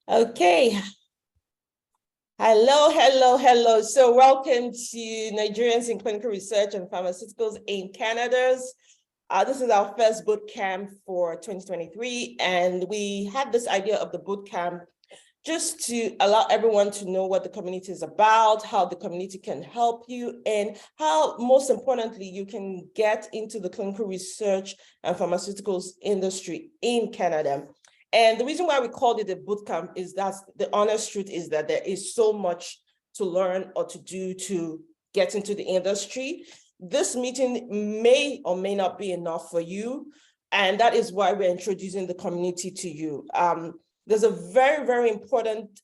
Okay. Hello. So welcome to Nigerians in Clinical Research and Pharmaceuticals in Canada. This is our first boot camp for 2023, and we had this idea of the boot camp just to allow everyone to know what the community is about, how the community can help you, and how, most importantly, you can get into the clinical research and pharmaceuticals industry in Canada. And the reason why we called it a boot camp is that the honest truth is that there is so much to learn or to do to get into the industry. This meeting may or may not be enough for you, and that is why we're introducing the community to you. There's a very, very important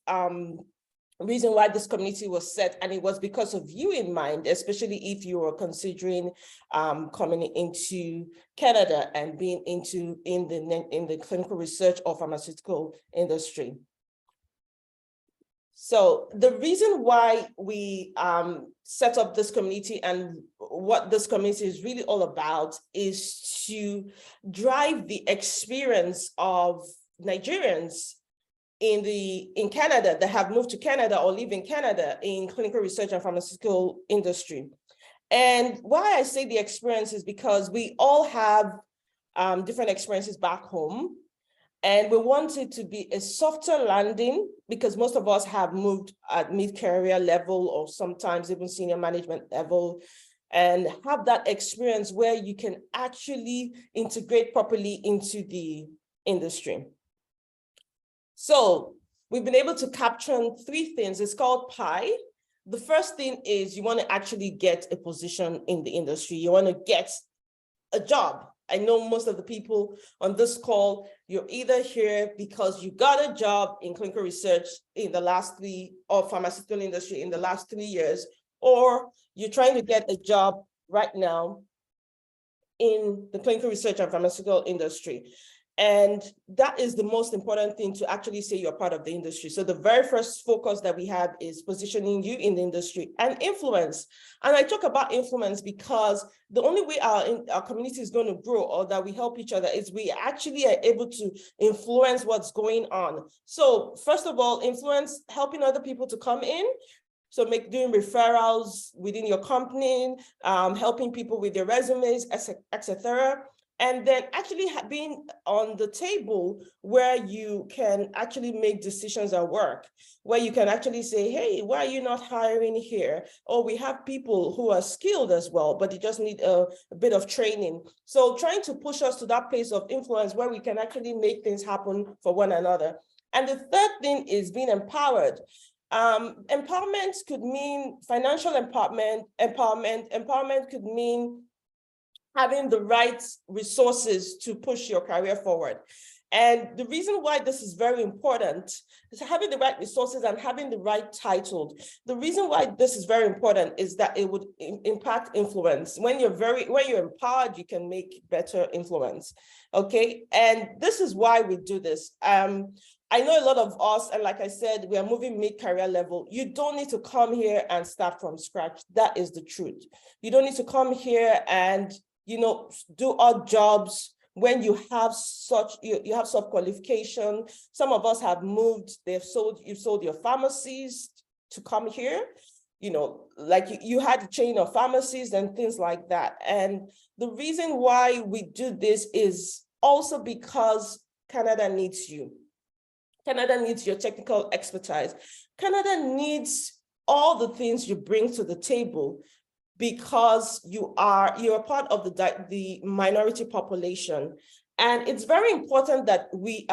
reason why this community was set, and it was because of you in mind, especially if you were considering coming into Canada and being in the clinical research or pharmaceutical industry. So the reason why we set up this community and what this community is really all about is to drive the experience of Nigerians in Canada that have moved to Canada or live in Canada in clinical research and pharmaceutical industry. And why I say the experience is because we all have different experiences back home, and we want it to be a softer landing because most of us have moved at mid-career level or sometimes even senior management level, and have that experience where you can actually integrate properly into the industry. So we've been able to capture three things. It's called PI. The first thing is you want to actually get a position in the industry. You want to get a job. I know most of the people on this call, you're either here because you got a job in clinical research in the last or pharmaceutical industry in the last 3 years, or you're trying to get a job right now in the clinical research and pharmaceutical industry. And that is the most important thing to actually say you're part of the industry. So the very first focus that we have is positioning you in the industry and influence. And I talk about influence because the only way our community is going to grow or that we help each other is we actually are able to influence what's going on. So first of all, influence helping other people to come in. So doing referrals within your company, helping people with their resumes, etc. And then actually being on the table where you can actually make decisions at work, where you can actually say, hey, why are you not hiring here? Or we have people who are skilled as well, but they just need a bit of training. So trying to push us to that place of influence where we can actually make things happen for one another. And the third thing is being empowered. Empowerment could mean financial empowerment. Empowerment could mean having the right resources to push your career forward. And the reason why this is very important is having the right resources and having the right title. The reason why this is very important is that it would impact influence. When you're empowered, you can make better influence. Okay, and this is why we do this. I know a lot of us, and like I said, we are moving mid-career level. You don't need to come here and start from scratch. That is the truth. You don't need to come here and do odd jobs when you have you have qualification. Some of us have moved, you've sold your pharmacies to come here, like you had a chain of pharmacies and things like that. And the reason why we do this is also because Canada needs you. Canada needs your technical expertise. Canada needs all the things you bring to the table because you're part of the minority population. And it's very important that we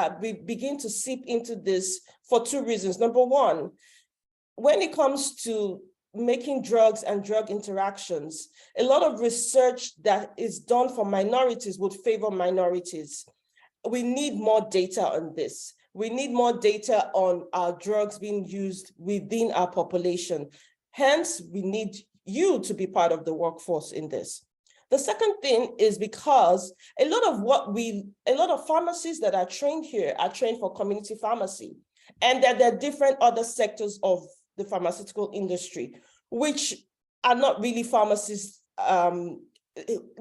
begin to seep into this for two reasons. Number one, when it comes to making drugs and drug interactions, a lot of research that is done for minorities would favor minorities. We need more data on this. We need more data on our drugs being used within our population. Hence, we need you to be part of the workforce in this. The second thing is because a lot of pharmacists that are trained here are trained for community pharmacy, and that there are different other sectors of the pharmaceutical industry, which are not really pharmacists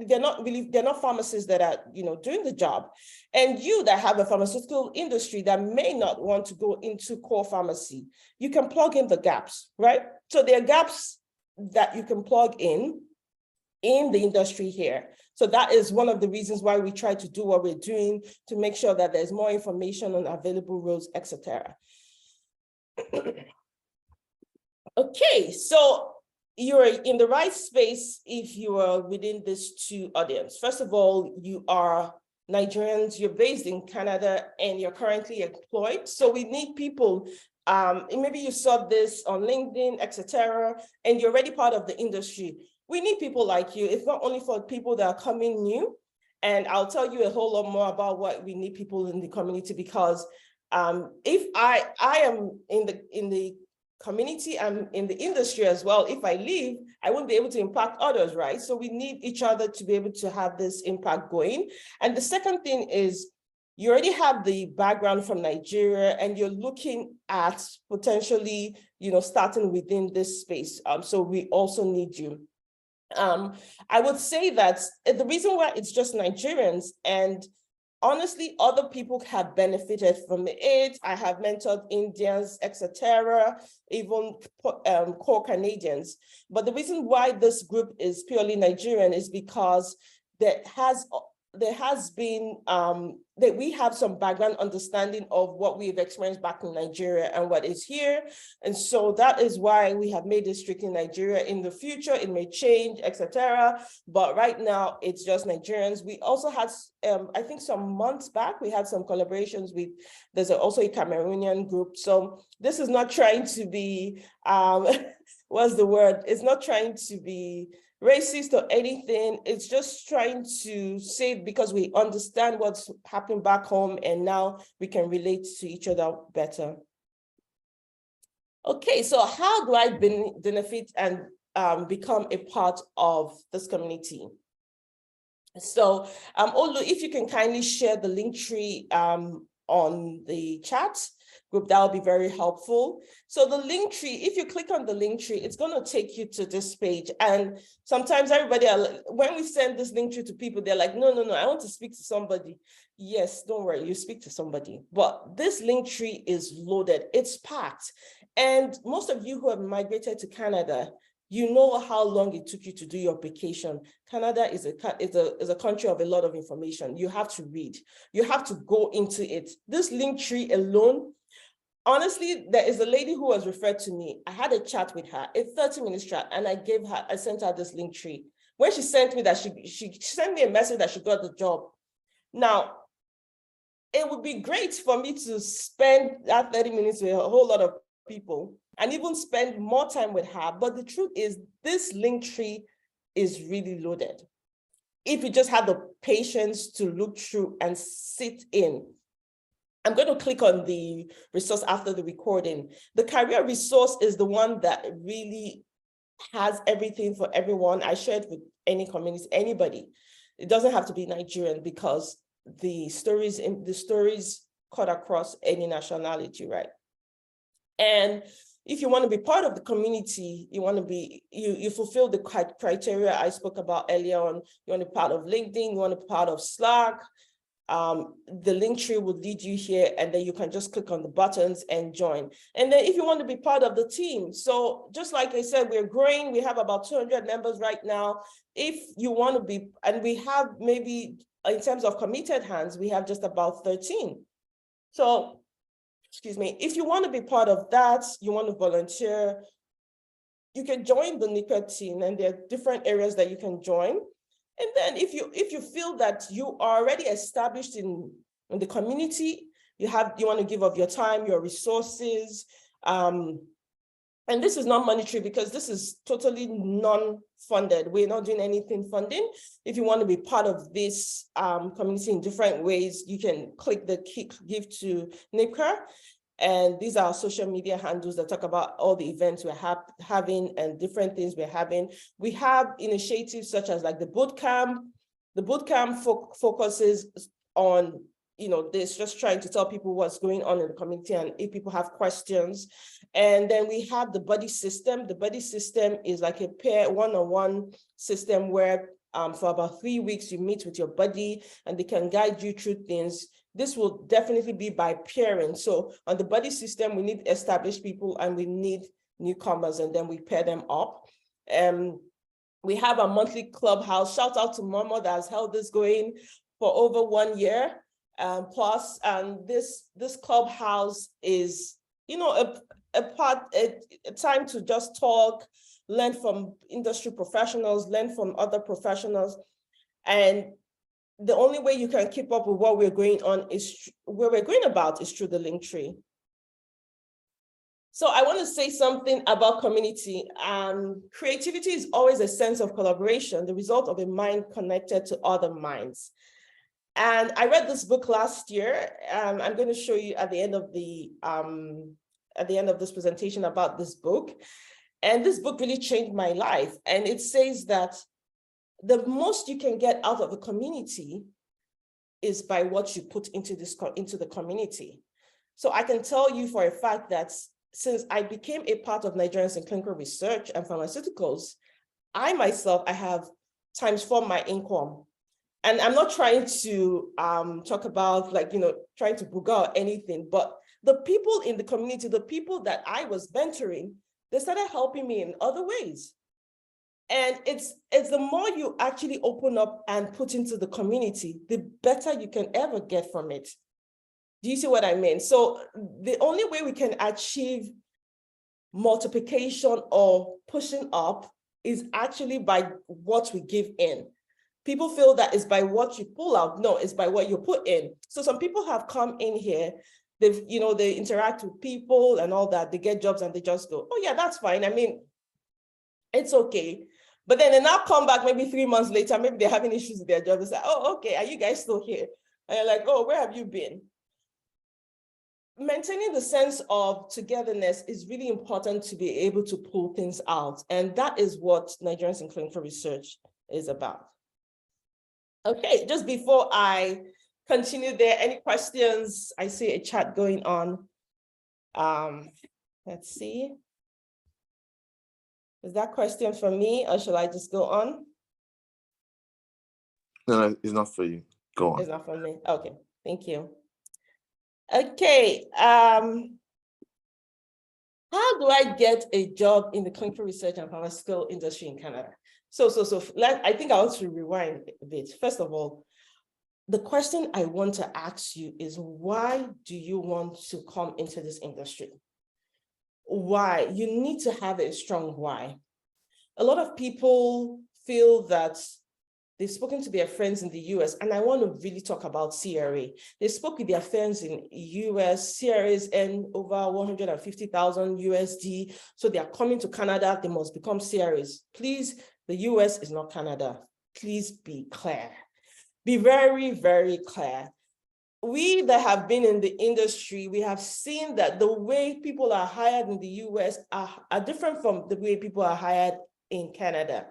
they're not pharmacists that are, doing the job. And you that have a pharmaceutical industry that may not want to go into core pharmacy, you can plug in the gaps, right? So there are gaps that you can plug in the industry here. So that is one of the reasons why we try to do what we're doing, to make sure that there's more information on available roles, etc. Okay, so you're in the right space if you are within this two audience. First of all, you are Nigerians, you're based in Canada, and you're currently employed. So we need people, maybe you saw this on LinkedIn, etc., and you're already part of the industry. We need people like you. It's not only for people that are coming new, and I'll tell you a whole lot more about what we need people in the community, because if I am in the community, I'm in the industry as well. If I leave, I won't be able to impact others, right? So we need each other to be able to have this impact going. And the second thing is, you already have the background from Nigeria, and you're looking at potentially, starting within this space. So we also need you. I would say that the reason why it's just Nigerians, and honestly, other people have benefited from it. I have mentored Indians, etc., even core Canadians. But the reason why this group is purely Nigerian is because there has been that we have some background understanding of what we've experienced back in Nigeria and what is here. And so that is why we have made it strict in Nigeria. In the future, it may change, etc. But right now, it's just Nigerians. We also had, I think some months back, we had some collaborations with, there's also a Cameroonian group. So this is not trying to be, what's the word? It's not trying to be racist or anything. It's just trying to say, because we understand what's happening back home, and now we can relate to each other better. Okay, so how do I benefit and become a part of this community? So Olu, if you can kindly share the link tree on the chat group, that will be very helpful. So the link tree, if you click on the link tree, it's going to take you to this page. And sometimes everybody, when we send this link tree to people, they're like, no, I want to speak to somebody. Yes, don't worry, you speak to somebody. But this link tree is loaded, it's packed. And most of you who have migrated to Canada, you know how long it took you to do your application. Canada is a country of a lot of information. You have to read, you have to go into it. This link tree alone, honestly, there is a lady who was referred to me. I had a chat with her, a 30-minute chat, and I sent her this link tree. When she sent me that, she sent me a message that she got the job. Now, it would be great for me to spend that 30 minutes with a whole lot of people and even spend more time with her. But the truth is, this link tree is really loaded. If you just have the patience to look through and sit in. I'm going to click on the resource after the recording. The career resource is the one that really has everything for everyone. I share it with any community, anybody. It doesn't have to be Nigerian, because the stories cut across any nationality, right? And if you want to be part of the community, you fulfill the criteria I spoke about earlier on. You want to be part of LinkedIn, you want to be part of Slack. The link tree will lead you here, and then you can just click on the buttons and join. And then if you want to be part of the team, so just like I said, we're growing. We have about 200 members right now. If you want to be, and we have maybe, in terms of committed hands, we have just about 13. So, excuse me, if you want to be part of that, you want to volunteer, you can join the NiCRPCa team, and there are different areas that you can join. And then if you feel that you are already established in the community, you want to give of your time, your resources, and this is not monetary, because this is totally non-funded. We're not doing anything funding. If you want to be part of this community in different ways, you can click the give to NiCRPCa. And these are our social media handles that talk about all the events we're having and different things we're having. We have initiatives such as like the bootcamp. The bootcamp focuses on, this, just trying to tell people what's going on in the community and if people have questions. And then we have the buddy system. The buddy system is like a pair one-on-one system where for about 3 weeks. You meet with your buddy and they can guide you through things. This will definitely be by pairing. So on the buddy system, we need established people and we need newcomers, and then we pair them up. We have a monthly clubhouse. Shout out to Mama that has held this going for over 1 year plus. And this clubhouse is, a time to just talk, learn from industry professionals, learn from other professionals. And the only way you can keep up with what we're going on is where we're going about is through the link tree. So I want to say something about community. Creativity is always a sense of collaboration, the result of a mind connected to other minds. And I read this book last year. I'm going to show you at the end of this presentation about this book. And this book really changed my life. And it says that the most you can get out of a community is by what you put into the community. So I can tell you for a fact that since I became a part of Nigerians in clinical research and pharmaceuticals, I have transformed my income. And I'm not trying to talk about trying to booga or anything, but the people in the community, the people that I was mentoring, they started helping me in other ways. And it's the more you actually open up and put into the community, the better you can ever get from it. Do you see what I mean? So the only way we can achieve multiplication or pushing up is actually by what we give in. People feel that it's by what you pull out. No, it's by what you put in. So some people have come in here, they interact with people and all that, they get jobs and they just go, oh yeah, that's fine. I mean, it's okay. But then they now come back maybe 3 months later, maybe they're having issues with their job. They say, oh, okay, are you guys still here? And you're like, oh, where have you been? Maintaining the sense of togetherness is really important to be able to pull things out. And that is what Nigerians in clinical research is about. Okay, just before I continue there, any questions? I see a chat going on. Let's see. Is that question for me or shall I just go on? No, it's not for you. Go on. It's not for me. Okay, thank you. Okay, how do I get a job in the clinical research and pharmaceutical industry in Canada? I think I want to rewind a bit. First of all, the question I want to ask you is, why do you want to come into this industry? Why? You need to have a strong why. A lot of people feel that they've spoken to their friends in the US, and I want to really talk about CRA. They spoke with their friends in US, CRAs earn over 150,000 USD. So they are coming to Canada, they must become CRAs. Please, the US is not Canada. Please be clear. Be very, very clear. We that have been in the industry, we have seen that the way people are hired in the US are different from the way people are hired in Canada.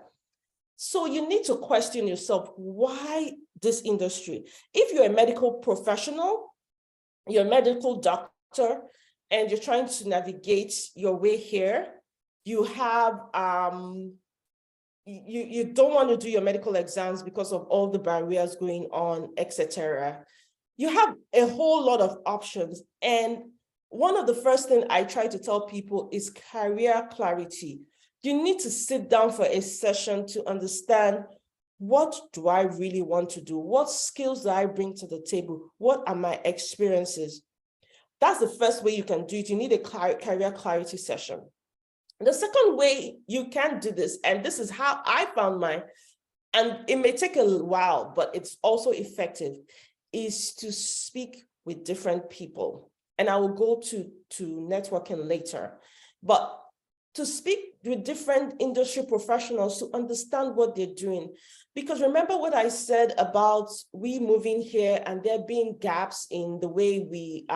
So you need to question yourself, why this industry? If you're a medical professional, you're a medical doctor, and you're trying to navigate your way here, you have, you don't want to do your medical exams because of all the barriers going on, etc. You have a whole lot of options. And one of the first things I try to tell people is career clarity. You need to sit down for a session to understand, what do I really want to do? What skills do I bring to the table? What are my experiences? That's the first way you can do it. You need a career clarity session. The second way you can do this, and this is how I found mine, and it may take a while, but it's also effective, is to speak with different people. And I will go to networking later. But to speak with different industry professionals to understand what they're doing. Because remember what I said about we moving here and there being gaps in the way we,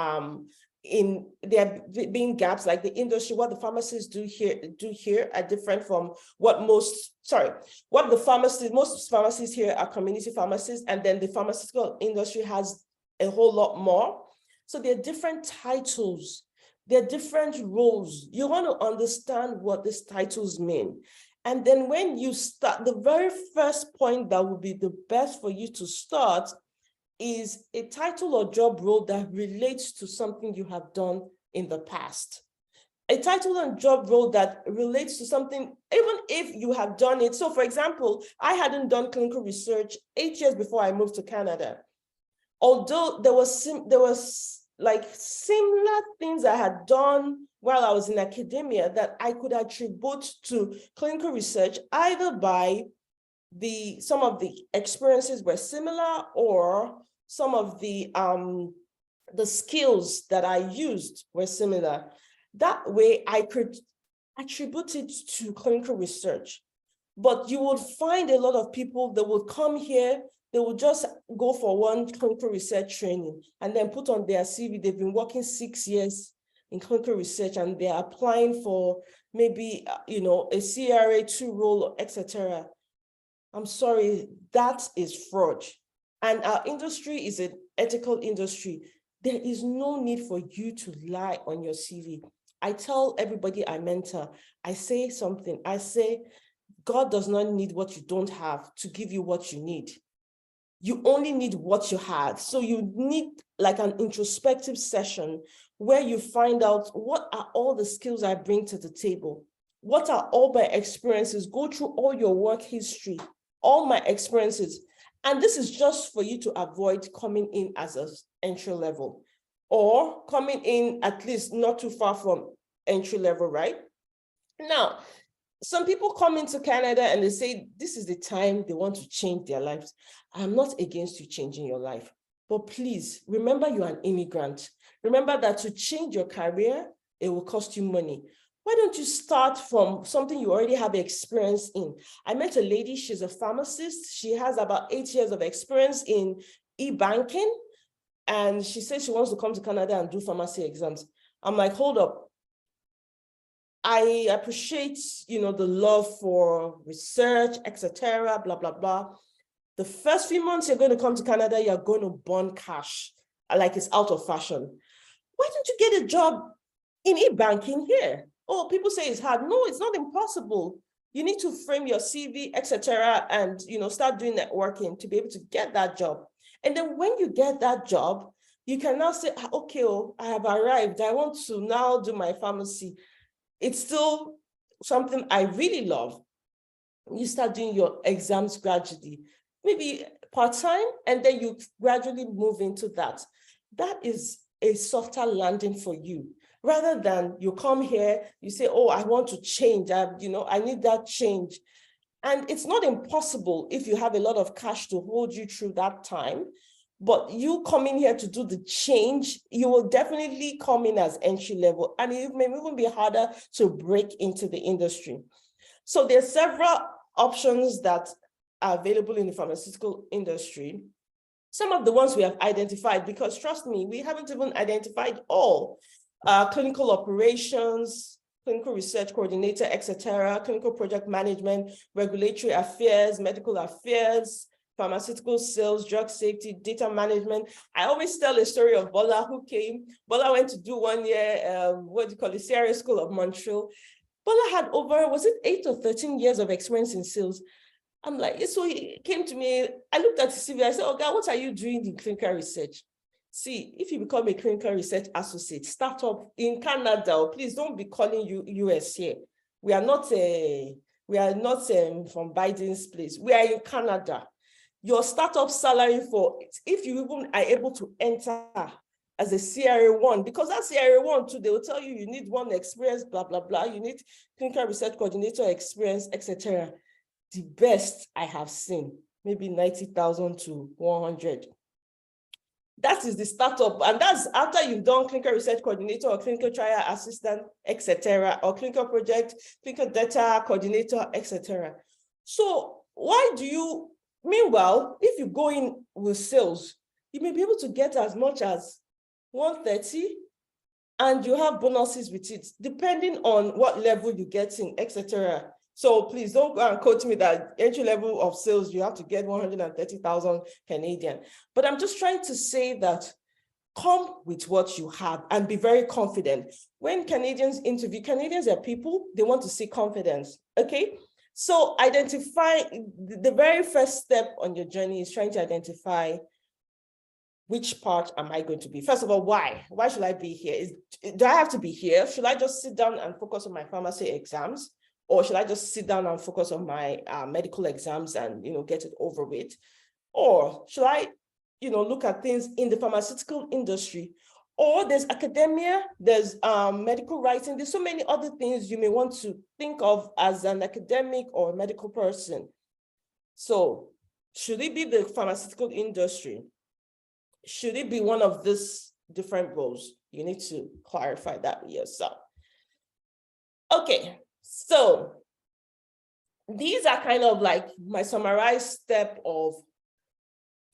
there being gaps like the industry, what the pharmacists do here are different from what most pharmacists here are community pharmacists, and then the pharmaceutical industry has a whole lot more. So there are different titles. There are different roles. You want to understand what these titles mean. And then when you start, the very first point that would be the best for you to start is a title or job role that relates to something you have done in the past. A title and job role that relates to something, even if you have done it. So for example, I hadn't done clinical research 8 years before I moved to Canada. Although there was like similar things I had done while I was in academia that I could attribute to clinical research, either by some of the experiences were similar, or some of the skills that I used were similar. That way I could attribute it to clinical research. But you would find a lot of people that would come here, they will just go for one clinical research training and then put on their CV, they've been working 6 years in clinical research and they're applying for maybe, a CRA 2 role, etc. I'm sorry, that is fraud. And our industry is an ethical industry. There is no need for you to lie on your CV. I tell everybody I mentor, I say something, I say, God does not need what you don't have to give you what you need. You only need what you have. So you need like an introspective session where you find out what are all the skills I bring to the table? What are all my experiences? Go through all your work history, all my experiences. And this is just for you to avoid coming in as an entry level, or coming in at least not too far from entry level, right? Now, some people come into Canada and they say, this is the time they want to change their lives. I'm not against you changing your life, but please remember you're an immigrant. Remember that to change your career, it will cost you money. Why don't you start from something you already have experience in? I met a lady, she's a pharmacist. She has about 8 years of experience in e-banking. And she says she wants to come to Canada and do pharmacy exams. I'm like, hold up. I appreciate, the love for research, etc., blah, blah, blah. The first few months you're going to come to Canada, you're going to burn cash like it's out of fashion. Why don't you get a job in e-banking here? Oh, people say it's hard. No, it's not impossible. You need to frame your CV, etc., and start doing networking to be able to get that job. And then when you get that job, you can now say, okay, I have arrived. I want to now do my pharmacy. It's still something I really love. You start doing your exams gradually, maybe part-time, and then you gradually move into that. That is a softer landing for you, rather than you come here, you say, oh, I want to change, I need that change. And it's not impossible if you have a lot of cash to hold you through that time. But you coming here to do the change, you will definitely come in as entry level, and it may even be harder to break into the industry. So there are several options that are available in the pharmaceutical industry. Some of the ones we have identified, because trust me, we haven't even identified all. Clinical operations, clinical research coordinator, etc., clinical project management, regulatory affairs, medical affairs, pharmaceutical sales, drug safety, data management. I always tell a story of Bola who came. Bola went to do 1 year, CRA School of Montreal. Bola had over, 8 or 13 years of experience in sales. I'm like, so he came to me, I looked at his CV, I said, oh God, what are you doing in clinical research? See, if you become a clinical research associate, start up in Canada, please don't be calling you US here. We are not from Biden's place. We are in Canada. Your startup salary for it, if you even are able to enter as a CRA1, because that CRA1 too, they will tell you need one experience, blah, blah, blah. You need clinical research coordinator experience, etc. The best I have seen, maybe 90,000 to 100. That is the startup, and that's after you've done clinical research coordinator or clinical trial assistant, etc., or clinical project, clinical data coordinator, etc. So why do you? Meanwhile, if you go in with sales, you may be able to get as much as 130, and you have bonuses with it, depending on what level you get in, etc. So please don't go and quote me that entry level of sales, you have to get 130,000 Canadian. But I'm just trying to say that come with what you have and be very confident. When Canadians interview, Canadians are people, they want to see confidence, okay? So identify, the very first step on your journey is trying to identify which part am I going to be? First of all, why? Why should I be here? Do I have to be here? Should I just sit down and focus on my pharmacy exams? Or should I just sit down and focus on my medical exams and, get it over with? Or should I, look at things in the pharmaceutical industry? Or there's academia, there's medical writing. There's so many other things you may want to think of as an academic or medical person. So should it be the pharmaceutical industry? Should it be one of these different roles? You need to clarify that with yourself. Okay, so these are kind of like my summarized step of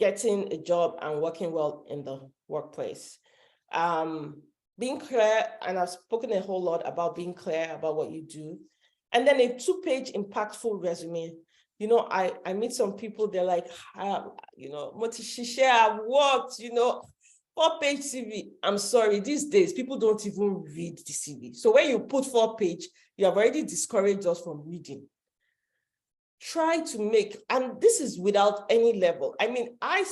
getting a job and working well in the workplace. Being clear, and I've spoken a whole lot about being clear about what you do. And then a 2-page impactful resume. I meet some people, they're like, Motishishe, I've worked, 4-page CV. I'm sorry, these days, people don't even read the CV. So when you put 4-page, you have already discouraged us from reading. Try to make, and this is without any level. I mean, I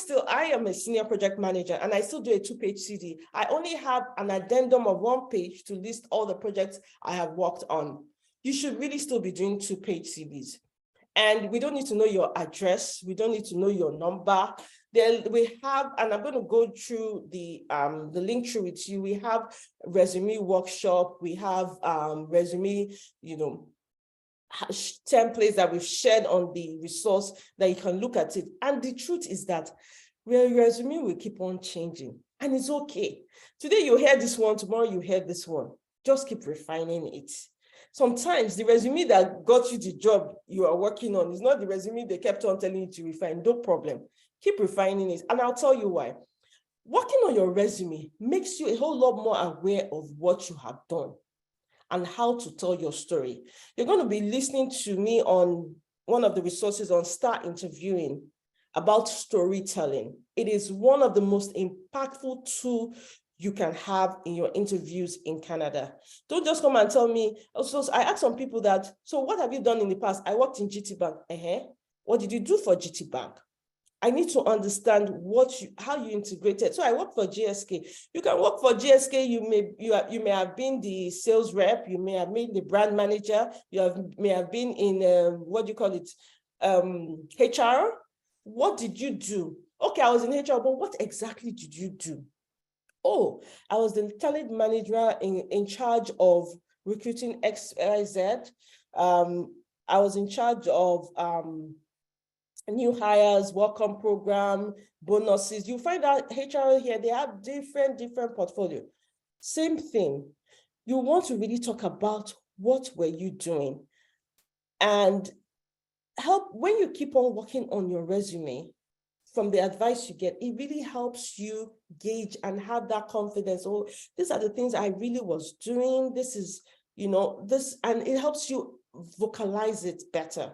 am a senior project manager and I still do a 2-page CV. I only have an addendum of 1 page to list all the projects I have worked on. You should really still be doing 2-page CVs. And we don't need to know your address. We don't need to know your number. Then we have, and I'm going to go through the link through with you. We have resume workshop. We have resume, templates that we've shared on the resource that you can look at it. And the truth is that your resume will keep on changing, and it's okay. Today you hear this one, tomorrow you hear this one. Just keep refining it. Sometimes the resume that got you the job you are working on is not the resume they kept on telling you to refine. No problem. Keep refining it. And I'll tell you why. Working on your resume makes you a whole lot more aware of what you have done and how to tell your story. You're going to be listening to me on one of the resources on Start Interviewing about storytelling. It is one of the most impactful tools you can have in your interviews in Canada. Don't just come and tell me. Also, I asked some people that, so what have you done in the past? I worked in GT Bank. What did you do for GT Bank? I need to understand how you integrated. So I work for GSK. You can work for GSK. You may have been the sales rep. You may have been the brand manager. May have been in HR. What did you do? Okay, I was in HR, but what exactly did you do? Oh, I was the talent manager in charge of recruiting XYZ. I was in charge of new hires, welcome program, bonuses. You find out HR here, they have different portfolio. Same thing. You want to really talk about what were you doing, and help when you keep on working on your resume. From the advice you get, it really helps you gauge and have that confidence. Oh, these are the things I really was doing. This is, this, and it helps you vocalize it better,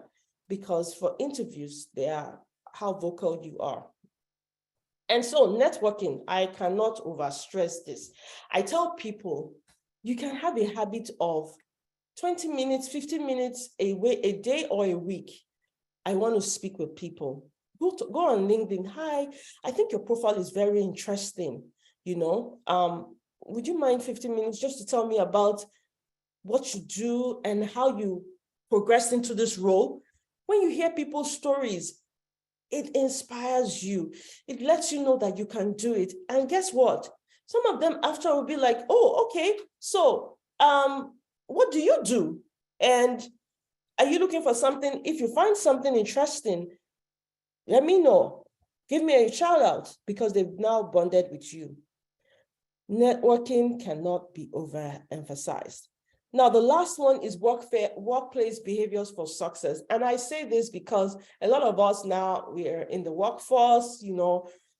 because for interviews, they are how vocal you are. And so networking, I cannot overstress this. I tell people, you can have a habit of 20 minutes, 15 minutes a day or a week. I want to speak with people. Go on LinkedIn. Hi, I think your profile is very interesting. Would you mind 15 minutes just to tell me about what you do and how you progressed into this role? When you hear people's stories, it inspires you. It lets you know that you can do it. And guess what? Some of them after will be like, oh, okay, so what do you do? And are you looking for something? If you find something interesting, let me know. Give me a shout out, because they've now bonded with you. Networking cannot be overemphasized. Now, the last one is workplace behaviors for success. And I say this because a lot of us now, we're in the workforce,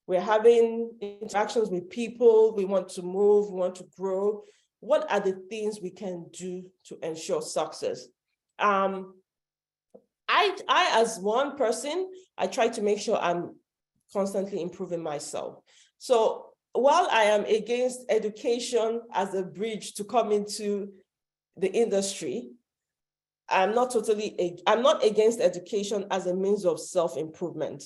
we're having interactions with people, we want to move, we want to grow. What are the things we can do to ensure success? I, as one person, I try to make sure I'm constantly improving myself. So while I am against education as a bridge to come into the industry, I'm not against education as a means of self-improvement.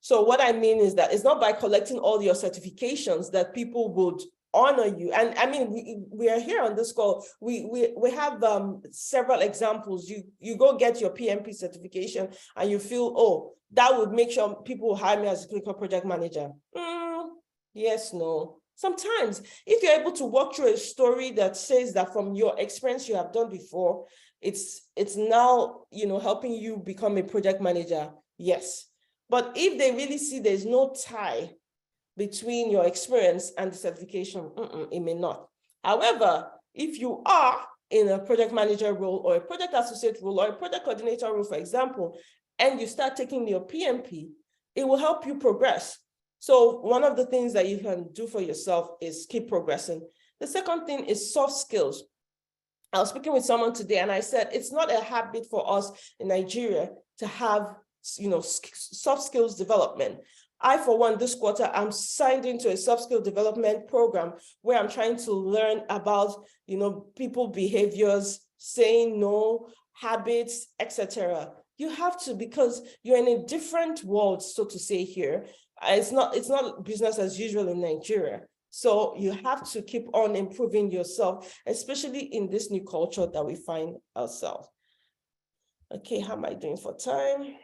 So what I mean is that it's not by collecting all your certifications that people would honor you. And I mean, we are here on this call. We have several examples. You go get your PMP certification and you feel, oh, that would make sure people will hire me as a clinical project manager. Yes, no. Sometimes if you're able to walk through a story that says that from your experience you have done before, it's now, helping you become a project manager. Yes. But if they really see there's no tie between your experience and the certification, it may not. However, if you are in a project manager role or a project associate role or a project coordinator role, for example, and you start taking your PMP, it will help you progress. So one of the things that you can do for yourself is keep progressing. The second thing is soft skills. I was speaking with someone today and I said, it's not a habit for us in Nigeria to have, soft skills development. I, for one, this quarter, I'm signed into a soft skill development program where I'm trying to learn about, people behaviors, saying no, habits, etc. You have to, because you're in a different world, so to say here. It's not business as usual in Nigeria. So you have to keep on improving yourself, especially in this new culture that we find ourselves. Okay, how am I doing for time?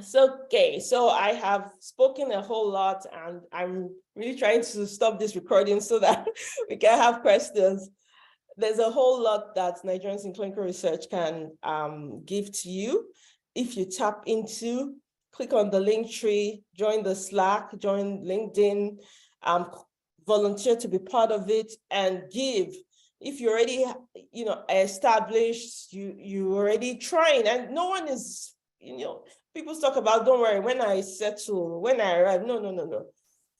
So I have spoken a whole lot and I'm really trying to stop this recording so that we can have questions. There's a whole lot that Nigerians in clinical research can give to you. If you tap into, click on the link tree, join the Slack, join LinkedIn, volunteer to be part of it and give. If you're already, established, you already trying, and no one is, people talk about, don't worry, when I settle, when I arrive. No.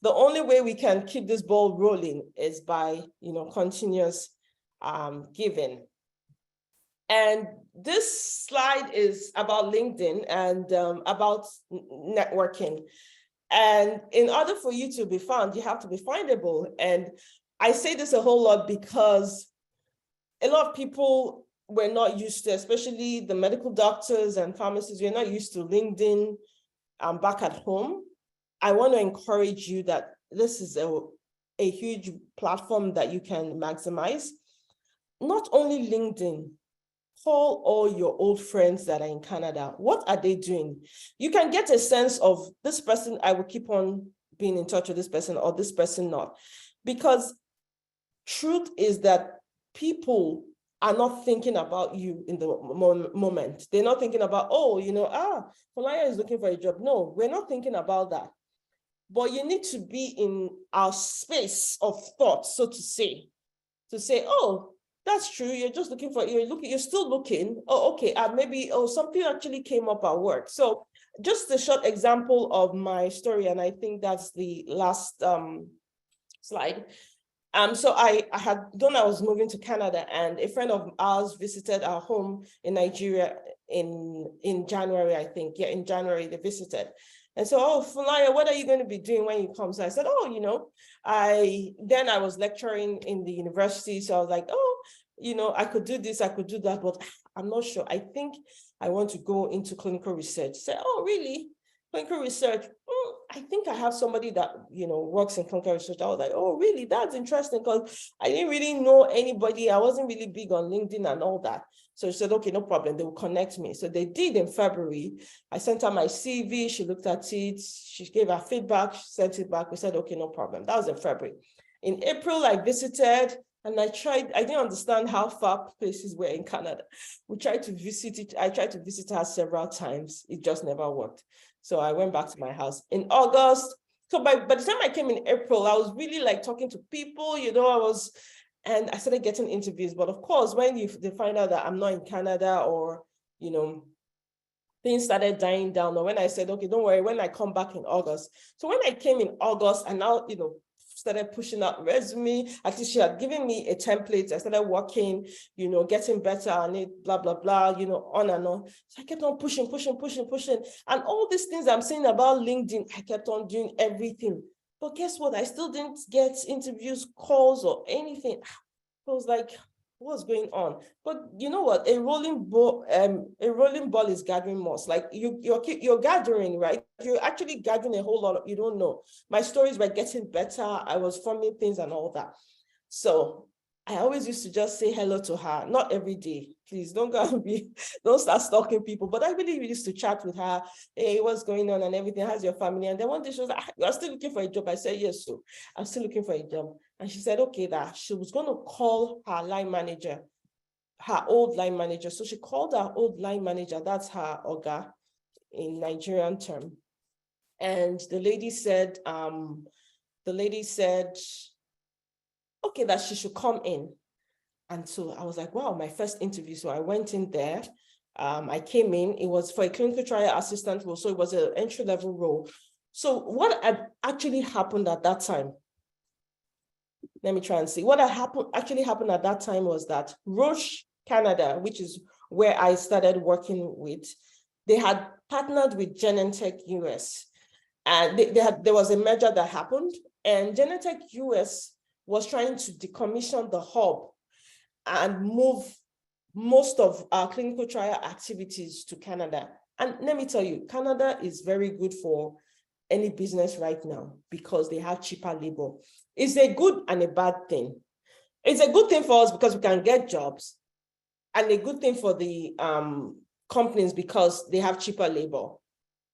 The only way we can keep this ball rolling is by, continuous giving. And this slide is about LinkedIn and about networking. And in order for you to be found, you have to be findable. And I say this a whole lot because a lot of people were not used to, especially the medical doctors and pharmacists, we're not used to LinkedIn back at home. I want to encourage you that this is a huge platform that you can maximize. Not only LinkedIn, call all your old friends that are in Canada. What are they doing? You can get a sense of this person, I will keep on being in touch with this person or this person not. Because truth is that people are not thinking about you in the moment. They're not thinking about, Fulaya is looking for a job. No, we're not thinking about that. But you need to be in our space of thought, so to say, oh, that's true. You're just looking for, you're still looking. Oh, okay. Maybe, something actually came up at work. So just a short example of my story. And I think that's the last slide. So I was moving to Canada and a friend of ours visited our home in Nigeria in January, I think. Yeah, in January they visited. And so, Fulaya, what are you going to be doing when you come? So I said, I was lecturing in the university. So I was like, I could do this, I could do that, but I'm not sure. I think I want to go into clinical research. Say, oh, really? Clinical research? I think I have somebody that, works in clinical research. I was like, oh, really? That's interesting because I didn't really know anybody. I wasn't really big on LinkedIn and all that. So she said, okay, no problem. They will connect me. So they did in February. I sent her my CV. She looked at it. She gave her feedback. She sent it back. We said, okay, no problem. That was in February. In April, I visited and I didn't understand how far places were in Canada. We tried to visit it. I tried to visit her several times. It just never worked. So I went back to my house in August. So by the time I came in April, I was really like talking to people, and I started getting interviews. But of course, when they find out that I'm not in Canada or, things started dying down. Or when I said, okay, don't worry, when I come back in August. So when I came in August and now, started pushing out resume. Actually, she had given me a template. I started working, getting better on it, blah, blah, blah, on and on. So I kept on pushing. And all these things I'm saying about LinkedIn, I kept on doing everything. But guess what? I still didn't get interviews, calls, or anything. I was like, what's going on? But you know what? A rolling ball is gathering moss. Like you're gathering, right? You're actually gathering a whole lot of, you don't know. My stories were getting better. I was forming things and all that. So I always used to just say hello to her, not every day. Please don't go and don't start stalking people. But I really used to chat with her. Hey, what's going on and everything? How's your family? And then one day she was like, you're still looking for a job? I said, yes, so I'm still looking for a job. And she said, okay, that she was going to call her line manager, her old line manager. So she called her old line manager. That's her oga in Nigerian term. And the lady said, okay, that she should come in. And so I was like, wow, my first interview. So I went in there. I came in, it was for a clinical trial assistant role. So it was an entry-level role. So what had actually happened at that time, let me try and see. What actually happened at that time was that Roche Canada, which is where I started working with, they had partnered with Genentech US. And there was a merger that happened, and Genentech US was trying to decommission the hub and move most of our clinical trial activities to Canada. And let me tell you, Canada is very good for any business right now because they have cheaper labor. It's a good and a bad thing. It's a good thing for us because we can get jobs, and a good thing for the companies because they have cheaper labor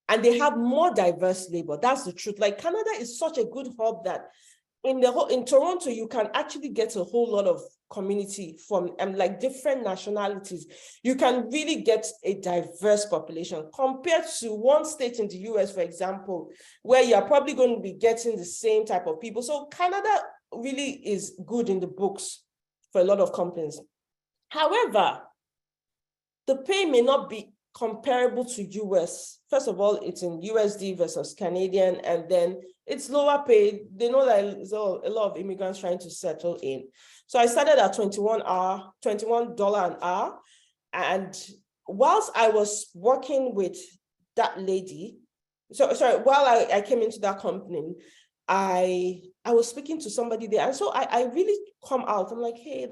and they have more diverse labor. That's the truth. Like Canada is such a good hub that in Toronto, you can actually get a whole lot of community from like different nationalities. You can really get a diverse population compared to one state in the US, for example, where you're probably going to be getting the same type of people. So Canada really is good in the books for a lot of companies. However, the pay may not be comparable to US. First of all, it's in USD versus Canadian, and then it's lower paid. They know that there's a lot of immigrants trying to settle in. So I started at $21 an hour. And whilst I was working with that lady, while I came into that company, I was speaking to somebody there. And so I really come out. I'm like, hey,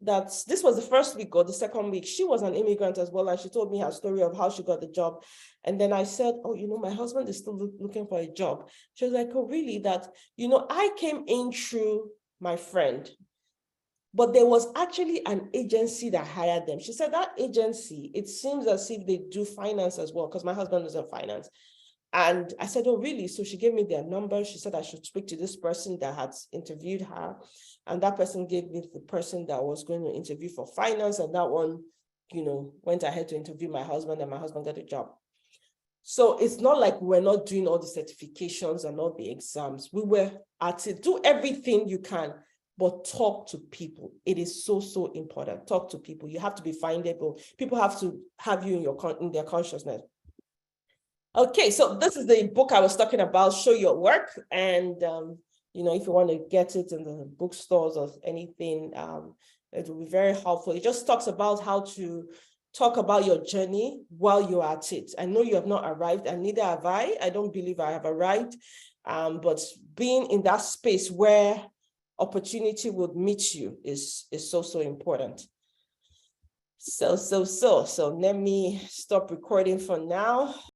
that this was the first week or the second week. She was an immigrant as well. And she told me her story of how she got the job. And then I said, oh, my husband is still looking for a job. She was like, oh, really? That, I came in through my friend, but there was actually an agency that hired them. She said that agency, it seems as if they do finance as well, because my husband is in finance. And I said, oh, really? So she gave me their number. She said I should speak to this person that had interviewed her. And that person gave me the person that was going to interview for finance. And that one, went ahead to interview my husband, and my husband got a job. So it's not like we're not doing all the certifications and all the exams. We were at it. Do everything you can, but talk to people. It is so, so important. Talk to people. You have to be findable. People have to have you in their consciousness. Okay, so this is the book I was talking about, Show Your Work. And, if you want to get it in the bookstores or anything, it will be very helpful. It just talks about how to talk about your journey while you're at it. I know you have not arrived, and neither have I. I don't believe I have arrived, but being in that space where opportunity would meet you is so, so important. So let me stop recording for now.